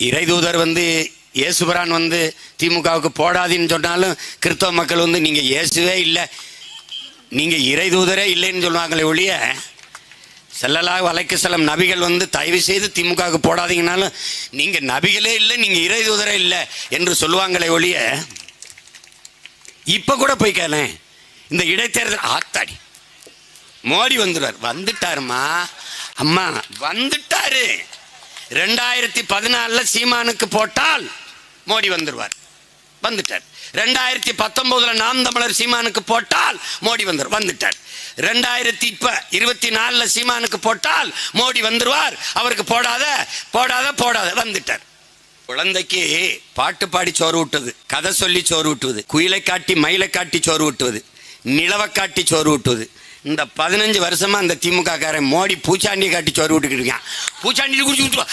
இறைதூதர் இயேசுபிரான் திமுகவுக்கு போடாதீன்னு சொன்னாலும் கிறிஸ்தவ மக்கள் நீங்கள் இயேசுவே இல்லை, நீங்கள் இறைதூதரே இல்லைன்னு சொல்லுவாங்களே ஒழிய, ஸல்லல்லாஹு அலைஹி வஸல்லம் நபிகள் தயவு செய்து திமுகவுக்கு போடாதீங்கனாலும் நீங்கள் நபிகளே இல்லை, நீங்கள் இறைதூதரே இல்லை என்று சொல்லுவாங்களே ஒழிய, இப்போ கூட போய் கேளேன், இந்த இடைத்தேர்தல் ஆத்தாடி மோடி வந்துட்டாருமா அம்மா வந்துட்டாரு. 2014 சீமானுக்கு போட்டால் மோடி வந்துட்டார். 2019 நாம் தமிழர் சீமானுக்கு போட்டால் மோடி வந்துட்டார். 2024 சீமானுக்கு போட்டால் மோடி வந்துருவார். அவருக்கு போடாத வந்துட்டார். குழந்தைக்கு பாட்டு பாடி சோறு ஊட்டுவது, கதை சொல்லி சோறு ஊட்டுவது, குயிலை காட்டி மயிலை காட்டி சோறு ஊட்டுவது, நிலவை காட்டி சோறு ஊட்டுவது. இந்த 15 வருஷமா அந்த திமுக காரன் மோடி பூச்சாண்டியை காட்டி சோறு விட்டுக்கிட்டு இருக்கான். பூச்சாண்டி குடிச்சு